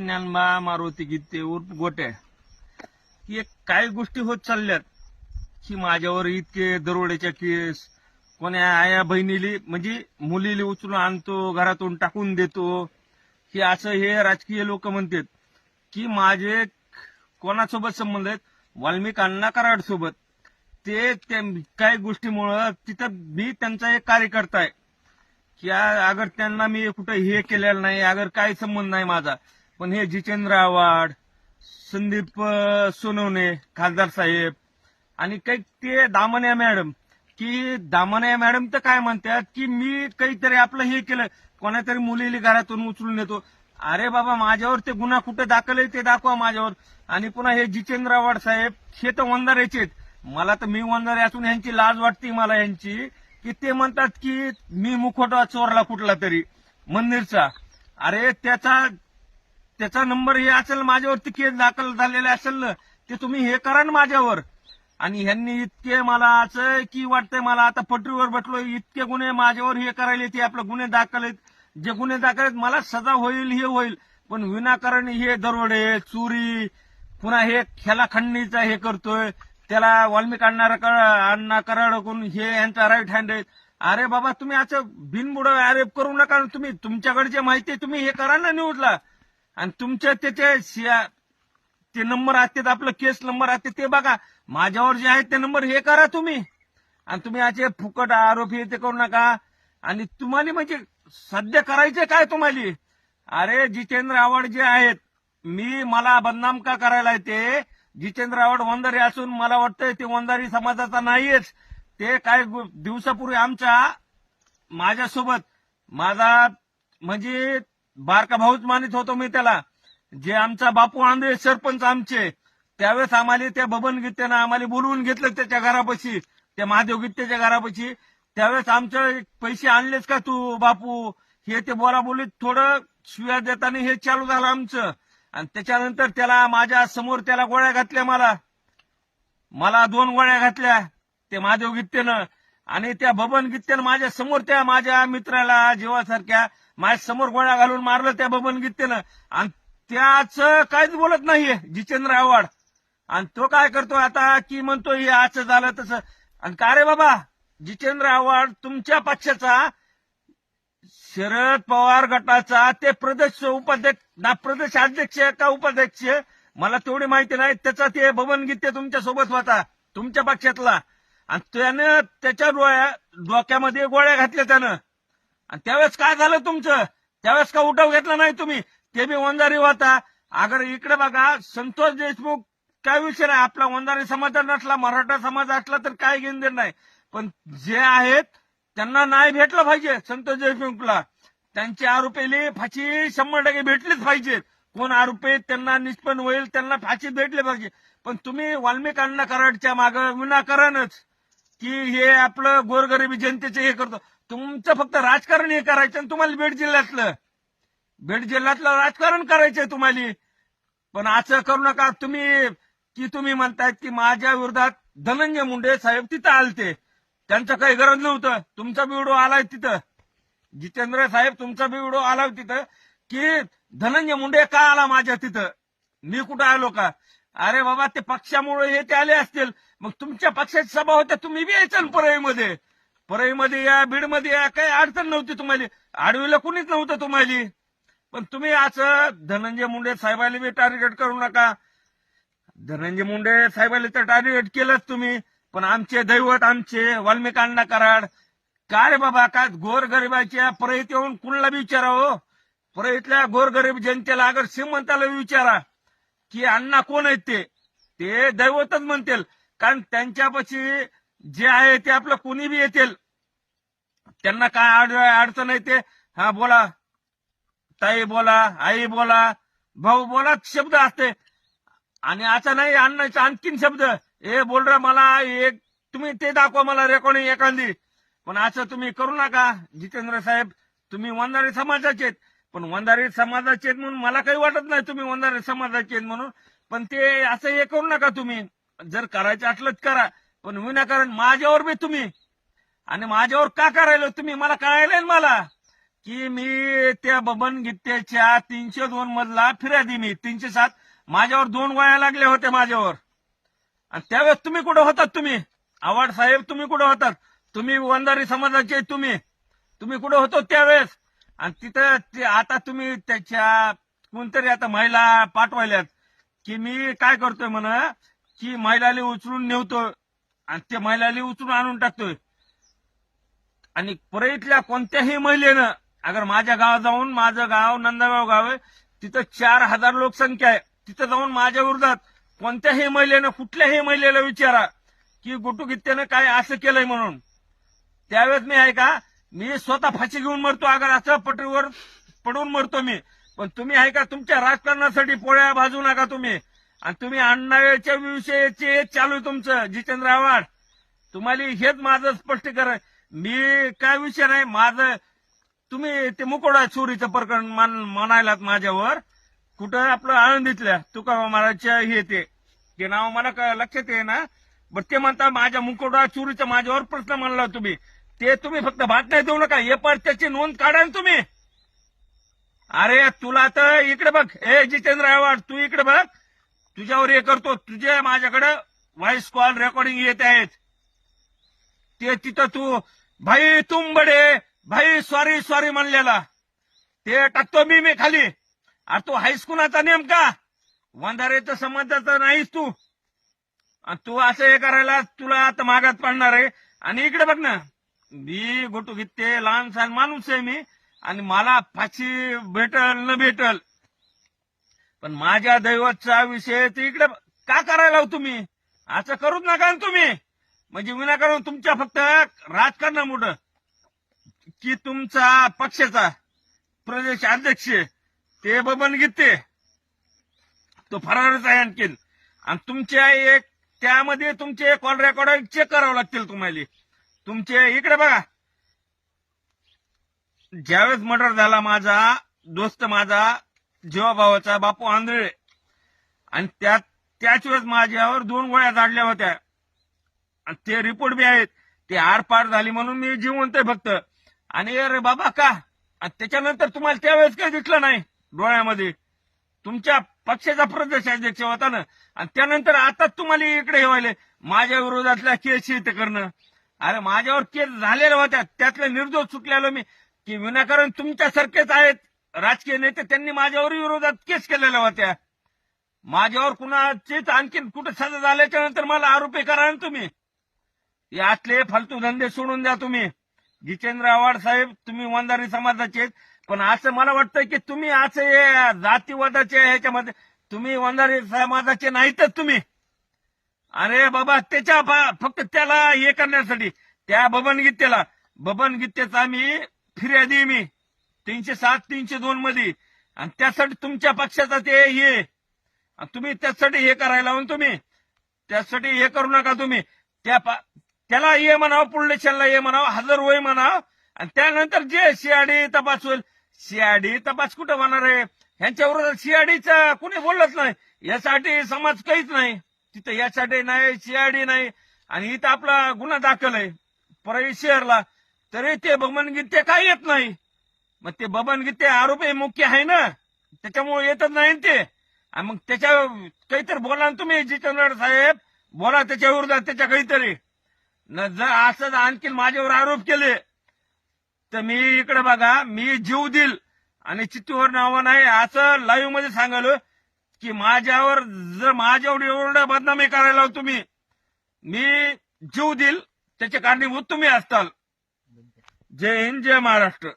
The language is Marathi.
ज्ञानबा मारुती गीते उर्फ गोट्या की काही गोष्टी होत चालल्यात की माझ्यावर इतके दरोड्याच्या केस, कोण्या आया बहिणीली म्हणजे मुलीली उचलून आणतो, घरातून टाकून देतो, की असं हे राजकीय लोक म्हणतात की माझे कोणासोबत संबंध आहेत, वाल्मिक अण्णा कराड सोबत. ते काही गोष्टीमुळं तिथं मी त्यांचा एक कार्यकर्ता आहे की अगर त्यांना मी कुठं हे केलेलं नाही, अगर काही संबंध नाही माझा. पण हे जितेंद्र आव्हाड, संदीप सोनवणे खासदार साहेब आणि काही ते दामण्या मॅडम, की दामण्या मॅडम तर काय म्हणतात की मी काहीतरी आपलं हे केलं, कोणातरी मुलीला घरातून उचलून येतो. अरे बाबा, माझ्यावर ते गुन्हा कुठे दाखल आहे ते दाखवा माझ्यावर. आणि पुन्हा हे जितेंद्र आव्हाड साहेब हे तर वंजाऱ्याचे आहेत. मला तर मी वंजारे असून यांची लाज वाटते मला यांची, की ते म्हणतात की मी मुखवटा चोरला कुठला तरी मंदिरचा. अरे त्याचा नंबर हे असेल, माझ्यावरती केस दाखल झालेले असेल ना, ते तुम्ही हे करा ना माझ्यावर. आणि ह्यांनी इतके मला असं की वाटतंय मला आता पटरीवर बसलो, इतके गुन्हे माझ्यावर हे करायले, ते आपले गुन्हे दाखल आहेत. जे गुन्हे दाखल आहेत मला सजा होईल हे होईल, पण विनाकारण हे दरोडे चोरी, पुन्हा हे खेळाखंडणीचा हे करतोय, त्याला वाल्मिक अण्णा कराडकडून हे यांचा राईट हँड आहे. अरे बाबा, तुम्ही असं बिनबुड आरोप करू नका. तुम्ही तुमच्याकडे जे माहिती आहे तुम्ही हे करा ना न्यूजला. आणि तुमच्या त्याचे ते नंबर असतात, आपलं केस नंबर असते ते बघा. माझ्यावर जे आहेत ते नंबर हे करा तुम्ही. आणि तुम्ही असे फुकट आरोप हे ते करू नका. आणि तुम्हाला म्हणजे सध्या करायचे काय तुम्हाला? अरे जितेंद्र आव्हाड जे आहेत, मला बदनाम का करायला ते जितेंद्र आव्हाड वंजारी असून मला वाटतंय ते वंजारी समाजाचा नाहीच. ते काही दिवसापूर्वी माझ्यासोबत माझा म्हणजे बारका भाऊच मानित होतो मी त्याला, जे आमचा बापू आंधळे सरपंच आमचे, त्यावेळेस आम्हाला त्या बबन गीतेनं आम्हाला बोलवून घेतलं त्याच्या घरापाशी, त्या महादेव गीतेच्या घरापाशी. त्यावेळेस आमचे पैसे आणलेच का तू बापू, हे ते बोलीत थोडं शिव्या देताना हे चालू झालं आमचं. आणि त्याच्यानंतर त्याला माझ्या समोर त्याला गोळ्या घातल्या, मला 2 गोळ्या घातल्या ते महादेव गीतेनं. आणि त्या बबन गीतेनं माझ्या समोर त्या माझ्या मित्राला जीवासारख्या माझ्या समोर गोळ्या घालून मारलं त्या बबन गीतेनं. आणि त्याचं काहीच बोलत नाहीये जितेंद्र आव्हाड. आणि तो काय करतो आता की म्हणतो हे असं झालं तसं. आणि का रे बाबा, जितेंद्र आव्हाड तुमच्या पक्षाचा शरद पवार गटाचा ते प्रदेश अध्यक्ष का उपाध्यक्ष मला तेवढी माहिती नाही. त्याचा ते बबन गीते तुमच्या सोबत होता, तुमच्या पक्षातला. आणि त्यानं त्याच्या डोक्यामध्ये गोळ्या घातल्या त्यानं. आणि त्यावेळेस काय झालं तुमचं? त्यावेळेस का उठाव घेतला नाही तुम्ही? ते बी वंजारी होता. अगर इकडे बघा, संतोष देशमुख काय विषय नाही, आपला वंजारी समाज नसला, मराठा समाज असला तर काय घेणं नाही. पण जे आहेत त्यांना नाही भेटलं पाहिजे. संतोष देशमुखला त्यांचे आरोपीले फाशी 100% भेटलीच पाहिजे. कोण आरोपी त्यांना निष्पन्न होईल त्यांना फाशी भेटली पाहिजे. पण तुम्ही वाल्मिक अण्णा कराडच्या मागं विनाकारणच की हे आपलं गोरगरिबी जनतेचे हे करतो. तुमचं फक्त राजकारण हे करायचं आणि तुम्हाला बीड जिल्ह्यातलं राजकारण करायचंय तुम्हाला. पण असं करू नका तुम्ही म्हणतायत की माझ्या विरोधात धनंजय मुंडे साहेब तिथं आलते, त्यांचं काही गरज नव्हतं. तुमचा बी व्हिडिओ आलाय तिथं, जितेंद्र साहेब तुमचा बी व्हिडिओ आलाय तिथं की धनंजय मुंडे का आला माझ्या तिथं, मी कुठं आलो का? अरे बाबा, ते पक्षामुळे हे ते आले असतील. मग तुमच्या पक्षाची सभा होत्या, तुम्ही बी यायचं ना परळीमध्ये या, बीडमध्ये या, काही अडचण नव्हती तुम्हाला. आडवीला कुणीच नव्हतं तुम्हाला. पण तुम्ही असं धनंजय मुंडे साहेबांनी बी टार्गेट करू नका. धनंजय मुंडे साहेबांनी तर टार्गेट केलंच तुम्ही, पण आमचे दैवत आमचे वाल्मिक अण्णा कराड का रे बाबा, का गोरगरिबाच्या परळीत येऊन कुणाला बी विचारावं, परळीतल्या गोरगरीब जनतेला अगर श्रीमंताला विचारा की अण्णा कोण आहेत ते दैवतच म्हणतील. कारण त्यांच्यापाशी जे आहे ते आपलं कोणी बी येतील, त्यांना काय अडचण आहे ते हा बोला, ताई बोला, आई बोला, भाऊ बोला शब्द असते. आणि असं नाही अण्णाचा आणखीन शब्द हे बोल रे मला एक तुम्ही ते दाखवा मला रेकॉर्डिंग एखादी. पण असं तुम्ही करू नका. जितेंद्र साहेब तुम्ही वंजारी समाजाचे आहेत, पण वंजारी समाजाचे आहेत म्हणून मला काही वाटत नाही तुम्ही वंजारी समाजाचे आहेत म्हणून. पण ते असं हे करू नका. तुम्ही जर करायचं असलं तर करा, पण विनाकारण माझ्यावर बी तुम्ही आणि माझ्यावर का करायला तुम्ही मला कळायला मला की मी त्या बबन गीतेच्या 302 मधला फिर्यादी मी 307 माझ्यावर 2 गोळ्या लागल्या होत्या माझ्यावर. आणि त्यावेळेस तुम्ही कुठं होतात? तुम्ही आव्हाड साहेब तुम्ही कुठं होतात? तुम्ही वंजारी समाजाचे तुम्ही कुठं होतो त्यावेळेस? आणि तिथं आता तुम्ही त्याच्या कोणतरी आता महिला पाठवायल्यात की मी काय करतोय म्हणा की महिलाला उचलून नेवतोय आणि त्या महिलाला उचलून आणून टाकतोय. आणि परळीतल्या कोणत्याही महिलेनं अगर माझ्या गावात जाऊन, माझं गाव नंदागाव गाव आहे, तिथं 4000 लोकसंख्या आहे, तिथं जाऊन माझ्या विरोधात कोणत्याही महिलेनं, कुठल्याही महिलेला विचारा की गुटू गित्तेनं काय असं केलंय म्हणून. त्यावेळेस मी आहे का, मी स्वतः फाशी घेऊन मरतो अगर असं पटरीवर पडून मरतो मी. पण तुम्ही आहे का, तुमच्या राजकारणासाठी पोळ्या भाजू नका तुम्ही. आणि तुम्ही अण्णाच्या विषयीचे चालू आहे तुमचं जितेंद्र आव्हाड. तुम्हाला हेच माझं स्पष्टीकरण. मी काय विषय नाही माझं. तुम्ही ते मुकोडा चोरीचं प्रकरण म्हणायलात माझ्यावर, कुठं आपलं आळंदीतल्या तुकाराम महाराजच्या हे ते नाव मला लक्षात आहे ना. बरं ते म्हणता माझ्या मुकोडा चोरीचा माझ्यावर प्रश्न मांडला तुम्ही. ते तुम्ही फक्त बातम्या देऊ नका, हे पण त्याची नोंद काढा ना तुम्ही. अरे तुला तर इकडे बघ, हे जितेंद्र आव्हाड तू इकडे बघ, तुझ्यावर हे करतो. तुझे माझ्याकडे व्हॉइस कॉल रेकॉर्डिंग येत आहेत. ते तिथं तू भाई तुम बडे भाई सॉरी म्हणलेला ते टाकतो मी खाली. अरे तू हायस्कूलचा नेमका वंधारेचं संबंधाचा नाहीस तू. आणि तू असं हे करायला तुला आता मागात पडणार आहे. आणि इकडे बघ ना, मी गोटू गित्ते लहान सहान माणूस आहे मी, आणि मला फाशी भेटल न भेटल, पण माझ्या दैवतचा विषय ते इकडे का करायला तुम्ही? असं करूच नका ना तुम्ही. म्हणजे विनाकारण तुमच्या फक्त राजकारणामुळं की तुमचा पक्षाचा प्रदेश अध्यक्ष ते बबन गीते तो फरारच आहे आणखीन. आणि तुमच्या एक त्यामध्ये तुमचे कॉल रेकॉर्ड चेक करावं लागतील तुम्हाला. तुमचे इकडे बघा, ज्यावेळेस मर्डर झाला माझा दोस्त, माझा जीवाभावाचा बापू आंधळे, आणि त्याच वेळेस माझ्यावर 2 गोळ्या झाडल्या होत्या. आणि ते रिपोर्ट बी आहेत. ते आरपार झाली म्हणून मी जिवंत आहे फक्त. आणि अरे बाबा का, आणि त्याच्यानंतर तुम्हाला त्यावेळेस काही दिसलं नाही डोळ्यामध्ये. तुमच्या पक्षाचा प्रदेश अध्यक्ष होता ना, आणि त्यानंतर आता तुम्हाला इकडे येवायले माझ्या विरोधातल्या केस ते करणं. अरे माझ्यावर केस झालेल्या होत्या, त्यातले निर्दोष सुटलेलो मी. की विनाकारण तुमच्यासारखेच आहेत राजकीय नेते, त्यांनी माझ्यावर विरोधात केस केलेल्या होत्या. माझ्यावर कुणाचीच आणखीन कुठे सजा झाल्याच्या नंतर मला आरोपी करा ना तुम्ही. यातले फालतू धंदे सोडून द्या तुम्ही. जितेंद्र आव्हाड साहेब तुम्ही वंजारी समाजाचे, पण असं मला वाटतं की तुम्ही असं जातीवादाच्या ह्याच्यामध्ये तुम्ही वंजारी समाजाचे नाहीतच तुम्ही. अरे बाबा त्याच्या फक्त त्याला हे करण्यासाठी त्या बबन गीतेचा मी फिर्यादी मी 307 302 मध्ये. आणि त्यासाठी तुमच्या पक्षाचा ते हे तुम्ही त्यासाठी हे करायला लावून तुम्ही त्यासाठी हे करू नका तुम्ही. त्याला ये म्हणावं, पुढल्या ये म्हणावं, हजर होय म्हणावं. आणि त्यानंतर जे सीआयडी तपास होईल, सीआयडी तपास कुठं होणार आहे? ह्यांच्यावर सीआयडीचं कुणी बोललंच नाही. यासाठी समाज काहीच नाही तिथं, यासाठी नाही सीआयडी नाही. आणि इथं आपला गुन्हा दाखल आहे परळी शहरला, तरी ते बबन गीते काय येत नाही. मग ते बबन गीते आरोपी मुख्य आहे ना, त्याच्यामुळे येतच नाही ते. आणि मग त्याच्या काहीतरी बोला ना तुम्ही जितेंद्र साहेब, बोला त्याच्या विरोधात त्याच्या काहीतरी. जर असं आणखी माझ्यावर आरोप केले तर मी इकडे बघा, मी जीव देईल. आणि चित्तूवर नावं नाही असं लाईव्ह मध्ये सांगालो की माझ्यावर जर माझ्यावर एवढं बदनामी करायला तुम्ही, मी जीव देईल. त्याचे कारणीभूत तुम्ही असताल. जय हिंद, जय महाराष्ट्र.